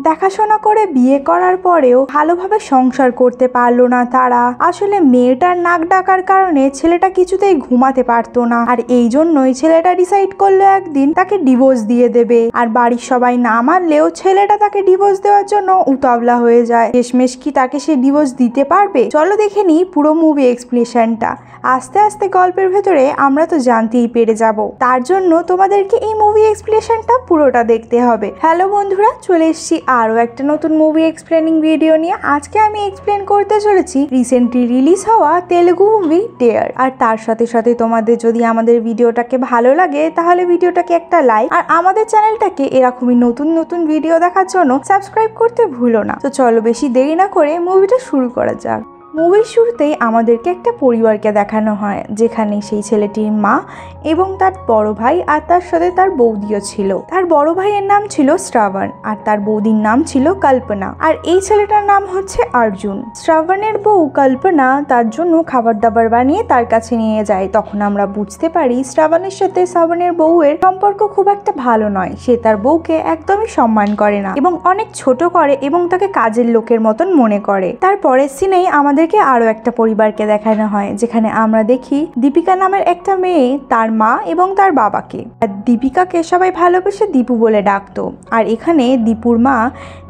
দেখাশোনা করে বিয়ে করার পরেও ভালোভাবে সংসার করতে পারলো না তারা। আসলে মেয়েটার নাক ডাকার কারণে ছেলেটা কিছুতেই ঘুমাতে পারতো না, আর এই জন্যই ছেলেটা ডিসাইড করলো একদিন তাকে ডিভোর্স দিয়ে দেবে। আর বাড়ির সবাই না মানলেও ছেলেটা তাকে ডিভোর্স দেওয়ার জন্য উতাবলা হয়ে যায়। শেষমেশ কি তাকে সে ডিভোর্স দিতে পারবে? চলো দেখে নিই পুরো মুভি এক্সপ্লেনেশনটা। আস্তে আস্তে গল্পের ভেতরে আমরা তো জানতেই পেরে যাব, তার জন্য তোমাদেরকে এই মুভি এক্সপ্লেনেশনটা পুরোটা দেখতে হবে। হ্যালো বন্ধুরা, চলে এসেছি আরও একটা নতুন মুভি এক্সপ্লেনিং ভিডিও নিয়ে। আজকে আমি এক্সপ্লেন করতে চলেছি রিসেন্টলি রিলিজ হওয়া তেলুগু মুভি ডেয়ার। আর তার সাথে সাথে তোমাদের যদি আমাদের ভিডিওটাকে ভালো লাগে তাহলে ভিডিওটাকে একটা লাইক, আর আমাদের চ্যানেলটাকে এরকমই নতুন নতুন ভিডিও দেখার জন্য সাবস্ক্রাইব করতে ভুলো না। তো চলো বেশি দেরি না করে মুভিটা শুরু করা যাক। মুভির শুরুতেই আমাদেরকে একটা পরিবারকে দেখানো হয়, যেখানে সেই ছেলেটির মা এবং তার বড় ভাই আর তার সাথে তার বৌদিও ছিল। তার বড় ভাইয়ের নাম ছিল শ্রাবণ আর তার বৌদির নাম ছিল কল্পনা, আর এই ছেলেটার নাম হচ্ছে অর্জুন। শ্রাবণের বউ কল্পনা তার জন্য খাবার দাবার বানিয়ে তার কাছে নিয়ে যায়। তখন আমরা বুঝতে পারি শ্রাবণের সাথে শ্রাবণের বউয়ের সম্পর্ক খুব একটা ভালো নয়। সে তার বউকে একদমই সম্মান করে না এবং অনেক ছোট করে এবং তাকে কাজের লোকের মতন মনে করে। তারপরের সিনেই আমাদের আরো একটা পরিবারকে দেখানো হয়, যেখানে আমরা দেখি দীপিকা নামের একটা মেয়ে, তার মা এবং তার বাবাকে। আর দীপিকাকে সবাই ভালোবেসে দীপু বলে ডাকতো। আর এখানে দীপুর মা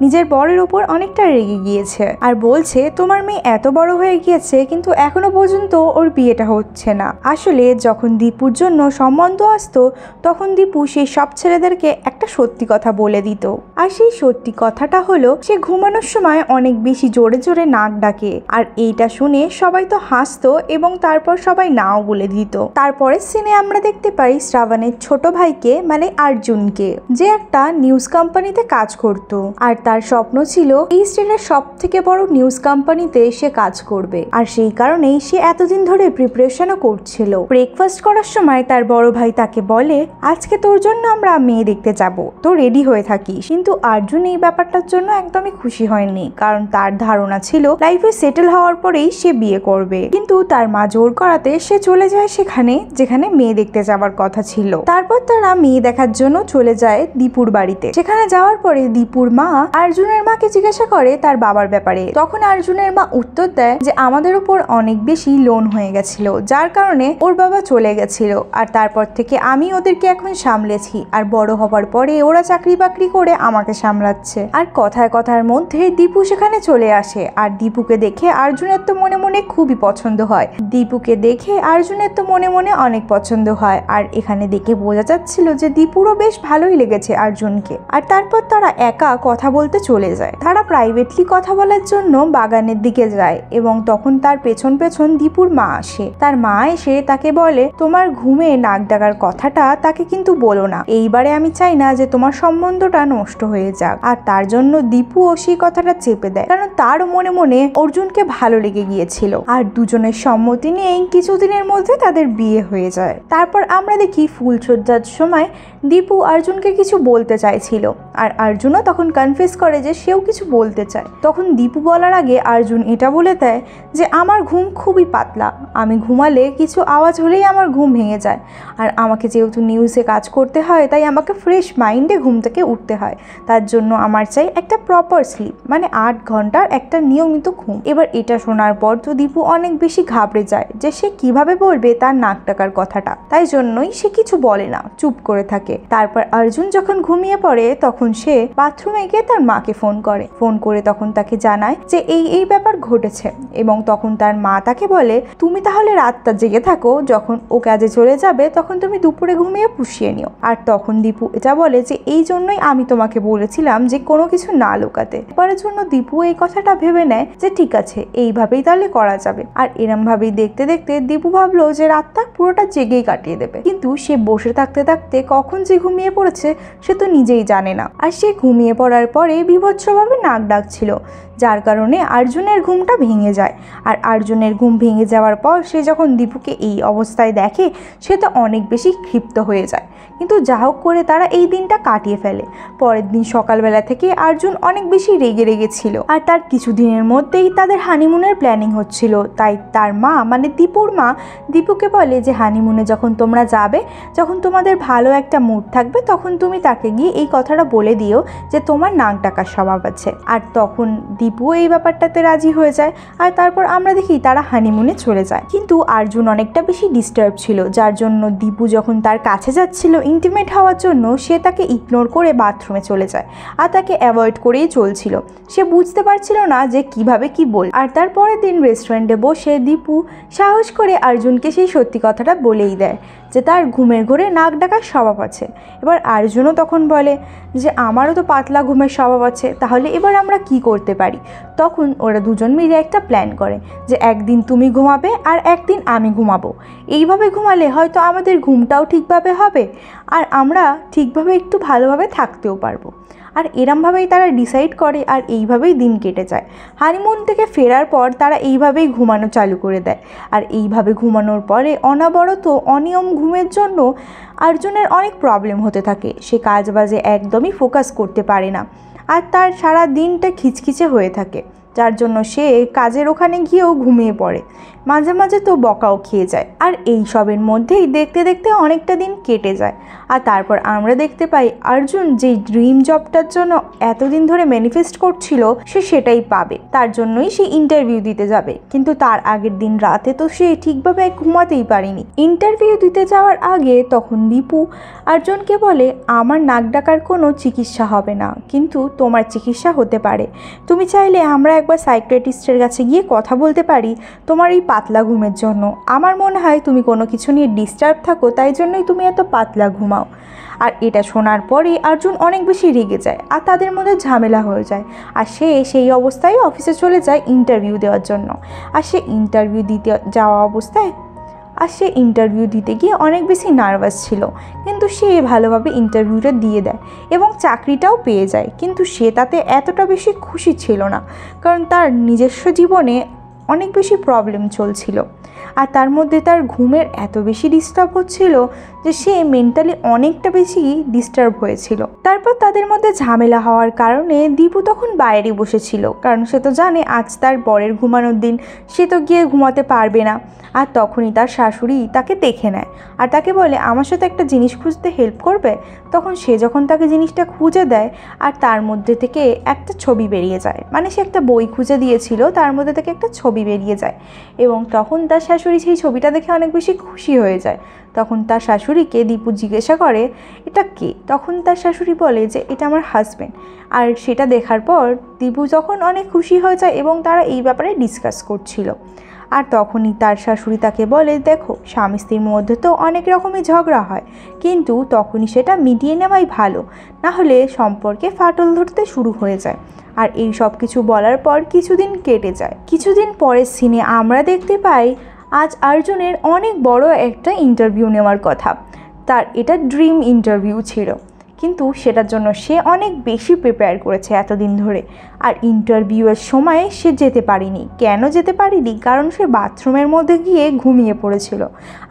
নিজের বরের উপর অনেকটা রেগে গিয়েছে আর বলছে, তোমার মেয়ে এত বড় হয়ে গিয়েছে কিন্তু এখনো পর্যন্ত ওর বিয়েটা হচ্ছে না। আসলে যখন দীপুর জন্য সম্বন্ধ আসতো তখন দীপু সেই সব ছেলেদেরকে একটা সত্যি কথা বলে দিত। আর সেই সত্যি কথাটা হলো, সে ঘুমানোর সময় অনেক বেশি জোরে জোরে নাক ডাকে। আর এইটা শুনে সবাই তো হাসতো এবং তারপর সবাই নাও বলে দিত। তারপরে সিনে আমরা দেখতে পাই শ্রাবণের ছোট ভাইকে মানে অর্জুনকে, যে একটা নিউজ কোম্পানিতে কাজ করত। আর তার স্বপ্ন ছিল এই স্টেটের সব থেকে বড় নিউজ কোম্পানিতে সে কাজ করবে। আর সেই কারণেই সে এতদিন ধরে প্রিপারেশনও করছিল। ব্রেকফাস্ট করার সময় তার বড় ভাই তাকে বলে, আজকে তোর জন্য আমরা মেয়ে দেখতে যাব, তো রেডি হয়ে থাকিস। কিন্তু অর্জুন এই ব্যাপারটার জন্য একদমই খুশি হয়নি, কারণ তার ধারণা ছিল লাইফে সেটেল হওয়ার পরেই সে বিয়ে করবে। কিন্তু তার মা জোর করাতে সে চলে যায় সেখানে যেখানে মেয়ে দেখতে যাওয়ার কথা ছিল। তারপর তারা মেয়ে দেখার জন্য চলে যায় দীপুর বাড়িতে। সেখানে যাওয়ার পরে দীপুর মা অর্জুনের মাকে জিজ্ঞাসা করে তার বাবার ব্যাপারে। তখন অর্জুনের মা উত্তর দেয় যে আমাদের উপর অনেক বেশি লোন হয়ে গেছিল, যার কারণে ওর বাবা চলে গেছিল। আর তারপর থেকে আমি ওদেরকে এখন সামলেছি, আর বড় হবার পরে ওরা চাকরি বাকরি করে আমাকে সামলাচ্ছে। আর কথায় কথার মধ্যে দীপু সেখানে চলে আসে। আর দীপুকে দেখে অর্জুনের তো মনে মনে খুবই পছন্দ হয়। দীপুকে দেখে অর্জুনের তো মনে মনে অনেক পছন্দ হয়। আর এখানে দেখে বোঝা যাচ্ছিল যে দীপুরও বেশ ভালোই লেগেছে অর্জুনকে। আর তারপর তারা একা কথা বলতে চলে যায়। তারা প্রাইভেটলি কথা বলার জন্য বাগানের দিকে যায় এবং তখন তার পেছন পেছন দীপুর মা আসে। তার মা এসে তাকে বলে, তোমার ঘুমে নাক ডাকার কথাটা তাকে কিন্তু বলো না, এইবারে আমি চাই না যে তোমার সম্বন্ধটা নষ্ট হয়ে যাক। আর তার জন্য দীপুও সেই কথাটা চেপে দেয়, কারণ তার মনে মনে অর্জুনকে ভালো লেগে গিয়েছিল। আর দুজনের সম্মতি নিয়েই কিছুদিনের মধ্যে তাদের বিয়ে হয়ে যায়। তারপর আমরা দেখি ফুলসজ্জার সময় দীপু অর্জুনকে কিছু বলতে চাইছিল, আর অর্জুনও তখন কনফেস করে যে সেও কিছু বলতে চায়। তখন দীপু বলার আগে অর্জুন এটা বলে দেয় যে আমার ঘুম খুবই পাতলা, আমি ঘুমালে কিছু আওয়াজ হলেই আমার ঘুম ভেঙে যায়। আর আমাকে যেহেতু নিউজে কাজ করতে হয় তাই আমাকে ফ্রেশ মাইন্ডে ঘুম থেকে উঠতে হয়, তার জন্য আমার চাই একটা প্রপার স্লিপ, মানে 8 ঘন্টার একটা নিয়মিত ঘুম। এবার এটা শোনার পর তো দীপু অনেক বেশি ঘাবড়ে যায় যে সে কিভাবে বলবে তার নাক ডাকার কথাটা। তাই জন্যই সে কিছু বলে না, চুপ করে থাকে। তারপর অর্জুন যখন ঘুমিয়ে পড়ে তখন সে বাথরুমে গিয়ে তার মাকে ফোন করে তখন তাকে জানায় যে এই ব্যাপার ঘটেছে। এবং তখন তার মা তাকে বলে, তুমি তাহলে রাতটা জেগে থাকো, যখন ও কাজে চলে যাবে তখন তুমি দুপুরে ঘুমিয়ে পুষিয়ে নিও। আর তখন দীপু এটা বলে যে এই জন্যই আমি তোমাকে বলেছিলাম যে কোনো কিছু না লুকাতে। এবারের জন্য দীপু এই কথাটা ভেবে নেয় যে ঠিক আছে, এইভাবেই তাহলে করা যাবে। আর এরম ভাবেই দেখতে দেখতে দীপু ভাবলো যে রাতটা পুরোটা জেগেই কাটিয়ে দেবে, কিন্তু সে বসে থাকতে থাকতে কখন যে ঘুমিয়ে পড়েছে সে তো নিজেই জানে না। আর সে ঘুমিয়ে পড়ার পরে বিভৎসভাবে নাক ডাকছিল, যার কারণে অর্জুনের ঘুমটা ভেঙে যায়। আর অর্জুনের ঘুম ভেঙে যাওয়ার পর সে যখন দীপুকে এই অবস্থায় দেখে সে তো অনেক বেশি ক্ষিপ্ত হয়ে যায়। কিন্তু যা হোক করে তারা এই দিনটা কাটিয়ে ফেলে। পরের দিন সকালবেলা থেকে অর্জুন অনেক বেশি রেগে ছিল, আর তার কিছুদিনের মধ্যেই তাদের হানিমুন হানিমুনের প্ল্যানিং হচ্ছিল। তাই তার মা মানে দীপুর মা দীপুকে বলে যে হানিমুনে যখন তোমরা যাবে, যখন তোমাদের ভালো একটা মুড থাকবে, তখন তুমি তাকে গিয়ে এই কথাটা বলে দিও যে তোমার নাক ডাকার স্বভাব আছে। আর তখন দীপু এই ব্যাপারটাতে রাজি হয়ে যায়। আর তারপর আমরা দেখি তারা হানিমুনে চলে যায়। কিন্তু অর্জুন অনেকটা বেশি ডিস্টার্ব ছিল, যার জন্য দীপু যখন তার কাছে যাচ্ছিল ইন্টিমেট হওয়ার জন্য, সে তাকে ইগনোর করে বাথরুমে চলে যায় আর তাকে অ্যাভয়েড করেই চলছিল। সে বুঝতে পারছিল না যে কিভাবে কি বল। আর তারপরের দিন রেস্টুরেন্টে বসে দীপু সাহস করে অর্জুনকে সেই সত্যি কথাটা বলেই দেয় যে তার ঘুমের ঘোরে নাক ডাকার স্বভাব আছে। এবার অর্জুনও তখন বলে যে আমারও তো পাতলা ঘুমের স্বভাব আছে, তাহলে এবার আমরা কি করতে পারি। তখন ওরা দুজন মিলে একটা প্ল্যান করে যে একদিন তুমি ঘুমাবে আর একদিন আমি ঘুমাবো। এইভাবে ঘুমালে হয়তো আমাদের ঘুমটাও ঠিকভাবে হবে আর আমরা ঠিকভাবে একটু ভালোভাবে থাকতেও পারবো। আর এরমভাবেই তারা ডিসাইড করে আর এইভাবেই দিন কেটে যায়। হানিমুন থেকে ফেরার পর তারা এইভাবেই ঘুমানো চালু করে দেয়। আর এইভাবে ঘুমানোর পরে অনবরত অনিয়ম ঘুমের জন্য অর্জুনের অনেক প্রবলেম হতে থাকে। সে কাজ বাজে একদমই ফোকাস করতে পারে না আর তার সারা দিনটা খিচখিচে হয়ে থাকে, যার জন্য সে কাজের ওখানে গিয়েও ঘুমিয়ে পড়ে। মাঝে মাঝে তো বকাও খেয়ে যায়। আর এই সবের মধ্যেই দেখতে দেখতে অনেকটা দিন কেটে যায়। আর তারপর আমরা দেখতে পাই অর্জুন যে ড্রিম জবটার জন্য এতদিন ধরে ম্যানিফেস্ট করছিল সে সেটাই পাবে। তার জন্যই সে ইন্টারভিউ দিতে যাবে। কিন্তু তার আগের দিন রাতে তো সে ঠিকভাবে ঘুমাতেই পারেনি। ইন্টারভিউ দিতে যাওয়ার আগে তখন দীপু অর্জুনকে বলে আমার নাক ডাকার কোনো চিকিৎসা হবে না, কিন্তু তোমার চিকিৎসা হতে পারে। তুমি চাইলে আমরা একবার সাইকিয়াট্রিস্টের কাছে গিয়ে কথা বলতে পারি তোমার এই পাতলা ঘুমের জন্য। আমার মনে হয় তুমি কোনো কিছু নিয়ে ডিস্টার্ব থাকো, তাই জন্যই তুমি এত পাতলা ঘুমাও। আর এটা শোনার পরে অর্জুন অনেক বেশি রেগে যায় আর তাদের মধ্যে ঝামেলা হয়ে যায়। আর সে সেই অবস্থায় অফিসে চলে যায় ইন্টারভিউ দেওয়ার জন্য। আর সে ইন্টারভিউ দিতে গিয়ে অনেক বেশি নার্ভাস ছিল, কিন্তু সে ভালোভাবে ইন্টারভিউটা দিয়ে দেয় এবং চাকরিটাও পেয়ে যায়। কিন্তু সে তাতে এতটা বেশি খুশি ছিল না, কারণ তার নিজস্ব জীবনে অনেক বেশি প্রবলেম চলছিল আর তার মধ্যে তার ঘুমের এত বেশি ডিস্টার্ব হচ্ছিল যে সে মেন্টালি অনেকটা বেশি ডিস্টার্ব হয়েছিল। তারপর তাদের মধ্যে ঝামেলা হওয়ার কারণে দীপু তখন বাইরে বসেছিল, কারণ সে তো জানে আজ তার বরের ঘুমানোর দিন, সে তো গিয়ে ঘুমাতে পারবে না। আর তখনই তার শাশুড়ি তাকে দেখে নেয় আর তাকে বলে আমার সাথে একটা জিনিস খুঁজতে হেল্প করবে। তখন সে যখন তাকে জিনিসটা খুঁজে দেয় আর তার মধ্যে থেকে একটা ছবি বেরিয়ে যায়, মানে সে একটা বই খুঁজে দিয়েছিল, তার মধ্যে থেকে একটা ছবি বেরিয়ে যায় এবং তখন তার শাশুড়ি সেই ছবিটা দেখে অনেক বেশি খুশি হয়ে যায়। তখন তার শাশুড়িকে দীপু জিজ্ঞাসা করে এটা কে। তখন তার শাশুড়ি বলে যে এটা আমার হাজব্যান্ড। আর সেটা দেখার পর দীপু যখন অনেক খুশি হয়ে যায় এবং তারা এই ব্যাপারে ডিসকাস করছিল। আর তখনই তার শাশুড়ি তাকে বলে দেখো স্বামী স্ত্রীর মধ্যে তো অনেক রকমই ঝগড়া হয়, কিন্তু তখনই সেটা মিটিয়ে নেওয়াই ভালো, না হলে সম্পর্কে ফাটল ধরতে শুরু হয়ে যায়। আর এই সব কিছু বলার পর কিছুদিন কেটে যায়। কিছুদিন পরের সিনে আমরা দেখতে পাই আজ অর্জুনের অনেক বড় একটা ইন্টারভিউ নেওয়ার কথা। তার এটা ড্রিম ইন্টারভিউ ছিল, কিন্তু সেটার জন্য সে অনেক বেশি প্রিপেয়ার করেছে এতদিন ধরে। আর ইন্টারভিউয়ের সময় সে যেতে পারেনি। কেন যেতে পারেনি? কারণ সে বাথরুমের মধ্যে গিয়ে ঘুমিয়ে পড়েছিল।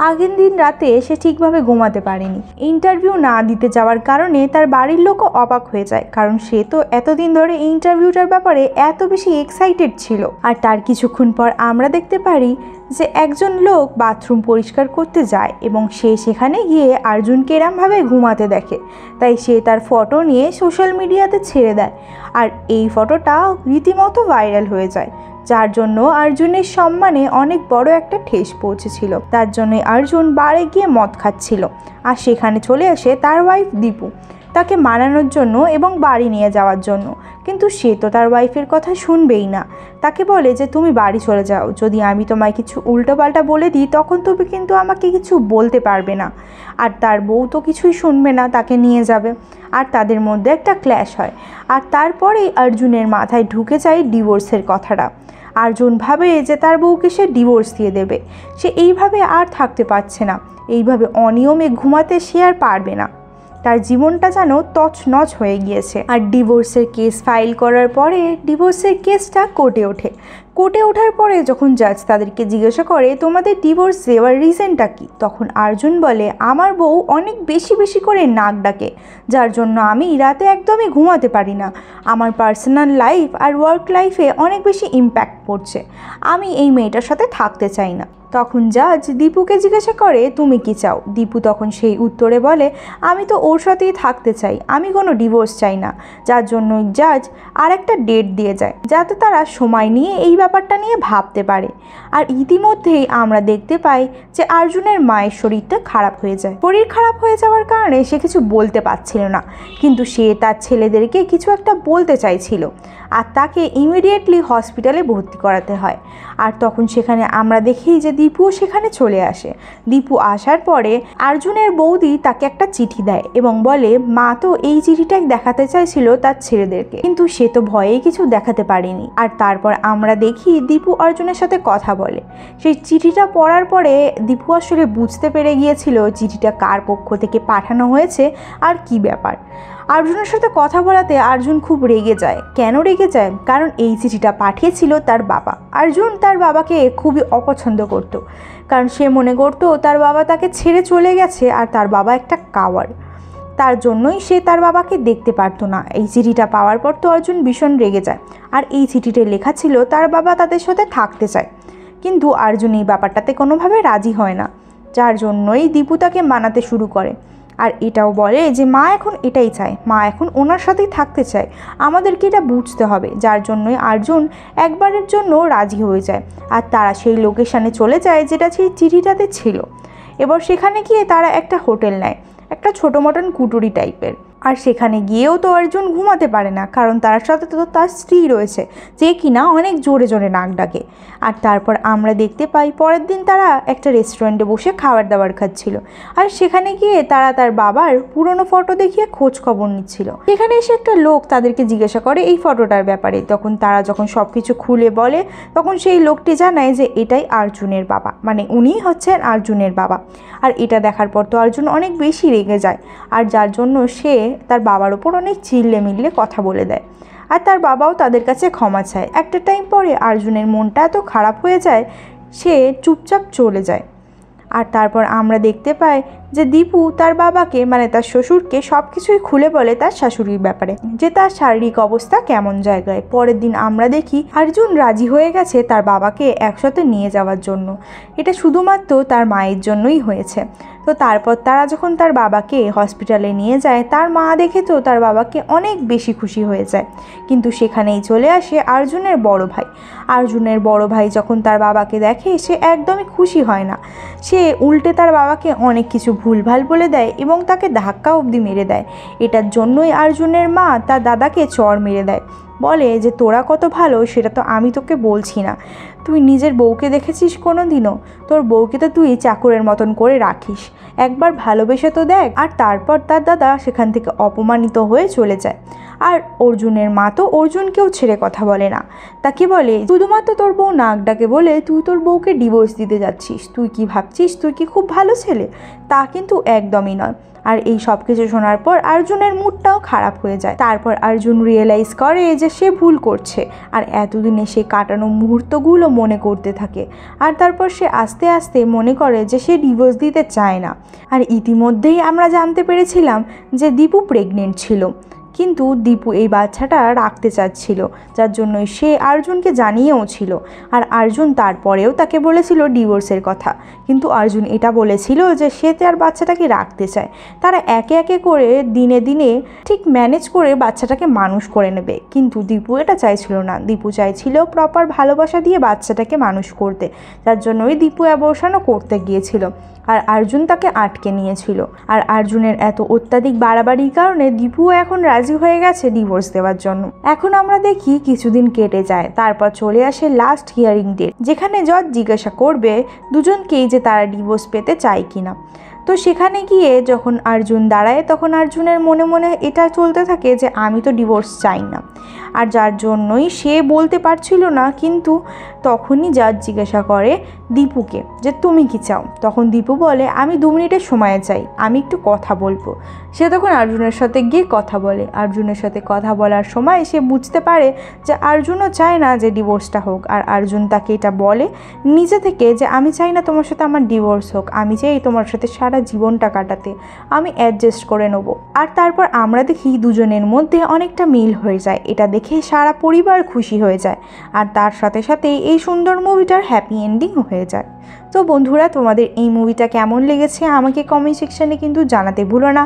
আগের দিন রাতে সে ঠিকভাবে ঘুমাতে পারেনি। ইন্টারভিউ না দিতে যাওয়ার কারণে তার বাড়ির লোকও অবাক হয়ে যায়, কারণ সে তো এতদিন ধরে ইন্টারভিউটার ব্যাপারে এত বেশি এক্সাইটেড ছিল। আর তার কিছুক্ষণ পর আমরা দেখতে পারি যে একজন লোক বাথরুম পরিষ্কার করতে যায় এবং সে সেখানে গিয়ে অর্জুনকে এরমভাবে ঘুমাতে দেখে। তাই সে তার ফটো নিয়ে সোশ্যাল মিডিয়াতে ছেড়ে দেয় আর এই ফটোটা রীতিমতো ভাইরাল হয়ে যায়, যার জন্য অর্জুনের সম্মানে অনেক বড় একটা ঠেস পৌঁছেছিল। তার জন্য অর্জুন বারে গিয়ে মদ খাচ্ছিল আর সেখানে চলে আসে তার ওয়াইফ দীপু তাকে মানানোর জন্য এবং বাড়ি নিয়ে যাওয়ার জন্য। কিন্তু সে তো তার ওয়াইফের কথা শুনবেই না। তাকে বলে যে তুমি বাড়ি চলে যাও, যদি আমি তোমায় কিছু উল্টোপাল্টা বলে দিই তখন তুমি কিন্তু আমাকে কিছু বলতে পারবে না। আর তার বউ তো কিছুই শুনবে না, তাকে নিয়ে যাবে। আর তাদের মধ্যে একটা ক্ল্যাশ হয় আর তারপরেই অর্জুনের মাথায় ঢুকে যায় ডিভোর্সের কথাটা। অর্জুন ভাবে যে তার বউকে সে ডিভোর্স দিয়ে দেবে। সে এইভাবে আর থাকতে পারছে না, এইভাবে অনিয়মে ঘুমাতে সে আর পারবে না। তার জীবনটা যেন তছনছ হয়ে গিয়েছে। আর ডিভোর্সের কেস ফাইল করার পরে ডিভোর্সের কেসটা কোর্টে ওঠে। কোর্টে ওঠার পরে যখন জাজ তাদেরকে জিজ্ঞাসা করে তোমাদের ডিভোর্স দেওয়ার রিজনটা কি, তখন অর্জুন বলে আমার বউ অনেক বেশি বেশি করে নাক ডাকে, যার জন্য আমি রাতে একদমই ঘুমাতে পারি না। আমার পার্সোনাল লাইফ আর ওয়ার্ক লাইফে অনেক বেশি ইম্প্যাক্ট পড়ছে। আমি এই মেয়েটার সাথে থাকতে চাই না। তখন জাজ দীপুকে জিজ্ঞাসা করে তুমি কি চাও। দীপু তখন সেই উত্তরে বলে আমি তো ওর সাথেই থাকতে চাই, আমি কোনো ডিভোর্স চাই না। যার জন্য জাজ আর একটা ডেট দিয়ে যায় যাতে তারা সময় নিয়ে এই ব্যাপারটা নিয়ে ভাবতে পারে। আর ইতিমধ্যেই আমরা দেখতে পাই যে অর্জুনের মায়ের শরীরটা খারাপ হয়ে যায়। শরীর খারাপ হয়ে যাওয়ার কারণে সে কিছু বলতে পারছিল না, কিন্তু সে তার ছেলেদেরকে কিছু একটা বলতে চাইছিল আর তাকে ইমিডিয়েটলি হসপিটালে ভর্তি করাতে হয়। আর তখন সেখানে আমরা দেখি যে দীপুও সেখানে চলে আসে। দীপু আসার পরে অর্জুনের বৌদি তাকে একটা চিঠি দেয় এবং বলে মা তো এই চিঠিটাই দেখাতে চাইছিল তার ছেলেদেরকে, কিন্তু সে তো ভয়েই কিছু দেখাতে পারেনি। আর তারপর আমরা দেখি দীপু অর্জুনের সাথে কথা বলে। সেই চিঠিটা পড়ার পরে দীপু আসলে বুঝতে পেরে গিয়েছিল চিঠিটা কার পক্ষ থেকে পাঠানো হয়েছে আর কি ব্যাপার। অর্জুনের সাথে কথা বলাতে অর্জুন খুব রেগে যায়। কেন রেগে যায়? কারণ এই চিঠিটা পাঠিয়েছিল তার বাবা। অর্জুন তার বাবাকে খুবই অপছন্দ করত, কারণ সে মনে করতো তার বাবা তাকে ছেড়ে চলে গেছে আর তার বাবা একটা কাওয়ার্ড। তার জন্যই সে তার বাবাকে দেখতে পারতো না। এই চিঠিটা পাওয়ার পর তো অর্জুন ভীষণ রেগে যায়। আর এই চিঠিতে লেখা ছিল তার বাবা তাদের সাথে থাকতে চায়, কিন্তু অর্জুন এই ব্যাপারটাতে কোনোভাবে রাজি হয় না, যার জন্যই দীপু তাকে মানাতে শুরু করে। আর এটাও বলে যে মা এখন এটাই চায়, মা এখন ওনার সাথেই থাকতে চায়, আমাদেরকে এটা বুঝতে হবে। যার জন্যই অর্জুন একবারের জন্য রাজি হয়ে যায় আর তারা সেই লোকেশানে চলে যায় যেটা সেই চিঠিটাতে ছিল। এবার সেখানে গিয়ে তারা একটা হোটেল নেয়, একটা ছোটো মটন কুটুরি টাইপের। আর সেখানে গিয়েও তো অর্জুন ঘুমাতে পারে না, কারণ তার সাথে তো তার স্ত্রী রয়েছে যে কিনা অনেক জোরে জোরে নাক ডাকে। আর তারপর আমরা দেখতে পাই পরের দিন তারা একটা রেস্টুরেন্টে বসে খাবার দাবার খাচ্ছিল। আর সেখানে গিয়ে তারা তার বাবার পুরনো ফটো দেখিয়ে খোঁজ খবর নিচ্ছিল। সেখানে এসে একটা লোক তাদেরকে জিজ্ঞাসা করে এই ফটোটার ব্যাপারে। তখন তারা যখন সব কিছু খুলে বলে তখন সেই লোকটি জানায় যে এটাই অর্জুনের বাবা, মানে উনিই হচ্ছেন অর্জুনের বাবা। আর এটা দেখার পর তো অর্জুন অনেক বেশি রেগে যায়, আর যার জন্য সে তার বাবার ওপর অনেক চিল্লে মিল্লে কথা বলে দেয়। আর তার বাবাও তাদের কাছে ক্ষমা চায়। একটা টাইম পরে অর্জুনের মনটা এত খারাপ হয়ে যায় সে চুপচাপ চলে যায়। আর তারপর আমরা দেখতে পাই যে দীপু তার বাবাকে মানে তার শ্বশুরকে সব কিছুই খুলে বলে তার শাশুড়ির ব্যাপারে, যে তার শারীরিক অবস্থা কেমন জায়গায়। পরের দিন আমরা দেখি অর্জুন রাজি হয়ে গেছে তার বাবাকে একসাথে নিয়ে যাওয়ার জন্য। এটা শুধুমাত্র তার মায়ের জন্যই হয়েছে। তো তারপর তারা যখন তার বাবাকে হসপিটালে নিয়ে যায় তার মা দেখে তো তার বাবাকে অনেক বেশি খুশি হয়ে যায়। কিন্তু সেখানেই চলে আসে অর্জুনের বড় ভাই। অর্জুনের বড় ভাই যখন তার বাবাকে দেখে সে একদমই খুশি হয় না। সে উল্টে তার বাবাকে অনেক কিছু ভুলভাল বলে দেয় এবং তাকে ধাক্কা অবধি মেরে দেয়। এটার জন্যই অর্জুনের মা তার দাদাকে চড় মেরে দেয়, বলে যে তোরা কত ভালো সেটা তো আমি তোকে বলছি না, তুই নিজের বউকে দেখেছিস কোনো দিনও? তোর বউকে তো তুই চাকরের মতন করে রাখিস, একবার ভালোবেসে তো দেখ। আর তারপর তার দাদা সেখান থেকে অপমানিত হয়ে চলে যায়। আর অর্জুনের মা তো অর্জুনকেও ছেড়ে কথা বলে না, তাকে বলে শুধুমাত্র তোর বউ নাক ডাকে বলে তুই তোর বউকে ডিভোর্স দিতে যাচ্ছিস, তুই কি ভাবছিস তুই কি খুব ভালো ছেলে? তা কিন্তু একদমই নয়। আর এই সব কিছু শোনার পর অর্জুনের মুডটাও খারাপ হয়ে যায়। তারপর অর্জুন রিয়েলাইজ করে যে সে ভুল করছে আর এতদিনে সে কাটানো মুহূর্তগুলো মনে করতে থাকে। আর তারপর সে আস্তে আস্তে মনে করে যে সে ডিভোর্স দিতে চায় না। আর ইতিমধ্যেই আমরা জানতে পেরেছিলাম যে দীপু প্রেগনেন্ট ছিল, কিন্তু দীপু এই বাচ্চাটা রাখতে চাচ্ছিল, যার জন্য সে অর্জুনকে জানিয়েও ছিল। আর অর্জুন তারপরেও তাকে বলেছিল ডিভোর্সের কথা, কিন্তু অর্জুন এটা বলেছিল যে সে তার বাচ্চাটাকে রাখতে চায়। তারা একে একে করে দিনে দিনে ঠিক ম্যানেজ করে বাচ্চাটাকে মানুষ করে নেবে, কিন্তু দীপু এটা চাইছিল না। দীপু চাইছিল প্রপার ভালোবাসা দিয়ে বাচ্চাটাকে মানুষ করতে, যার জন্যই দীপু অ্যাবর্শনও করতে গিয়েছিল। আর অর্জুন তাকে আটকে নিয়েছিল। আর অর্জুনের এত অত্যাধিক বাড়াবাড়ির কারণে দীপুও এখন রাজি হয়ে গেছে ডিভোর্স দেওয়ার জন্য। এখন আমরা দেখি কিছুদিন কেটে যায়, তারপর চলে আসে লাস্ট হিয়ারিং ডেট, যেখানে জজ জিজ্ঞাসা করবে দুজনকেই যে তারা ডিভোর্স পেতে চায় কিনা। তো সেখানে গিয়ে যখন অর্জুন দাঁড়ায় তখন অর্জুনের মনে মনে এটা চলতে থাকে যে আমি তো ডিভোর্স চাই না। আর যার জন্যই সে বলতে পারছিল না। কিন্তু তখনই জাজ জিজ্ঞাসা করে দীপুকে যে তুমি কি চাও। তখন দীপু বলে আমি 2 মিনিটের সময় চাই, আমি একটু কথা বলবো। সে তখন অর্জুনের সাথে গিয়ে কথা বলে। অর্জুনের সাথে কথা বলার সময় সে বুঝতে পারে যে অর্জুনও চায় না যে ডিভোর্সটা হোক। আর অর্জুন তাকে এটা বলে নিজে থেকে যে আমি চাই না তোমার সাথে আমার ডিভোর্স হোক, আমি চাই তোমার সাথে সারা জীবনটা কাটাতে, আমি অ্যাডজাস্ট করে নেব। আর তারপর আমরা দেখি দুজনের মধ্যে অনেকটা মিল হয়ে যায়। এটা দেখে সারা পরিবার খুশি হয়ে যায়। আর তার সাথে সাথে এই সুন্দর মুভিটার হ্যাপি এন্ডিং হয়ে যায়। তো বন্ধুরা, তোমাদের এই মুভিটা কেমন লেগেছে আমাকে কমেন্ট সেকশানে কিন্তু জানাতে ভুলো না।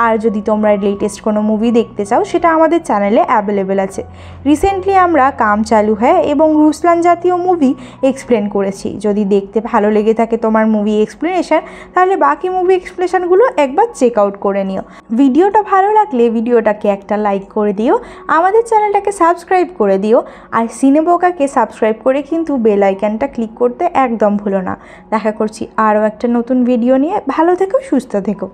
আর যদি তোমরা লেটেস্ট কোনো মুভি দেখতে চাও সেটা আমাদের চ্যানেলে অ্যাভেলেবেল আছে। রিসেন্টলি আমরা কাম চালু হ্যায় এবং রুসলান জাতীয় মুভি এক্সপ্লেন করেছি। যদি দেখতে ভালো লেগে থাকে তোমার মুভি এক্সপ্লেনেশন, তাহলে বাকি মুভি এক্সপ্লেনেশনগুলো একবার চেক আউট করে নিও। ভিডিওটা ভালো লাগলে ভিডিওটাকে একটা লাইক করে দিও, আমাদের চ্যানেলটাকে সাবস্ক্রাইব করে দিও। আর সিনেবোকাকে সাবস্ক্রাইব করে কিন্তু বেল আইকনটা ক্লিক করতে একদম ভুলো না। দেখা করছি আরও একটা নতুন ভিডিও নিয়ে। ভালো থেকো, সুস্থ থেকো।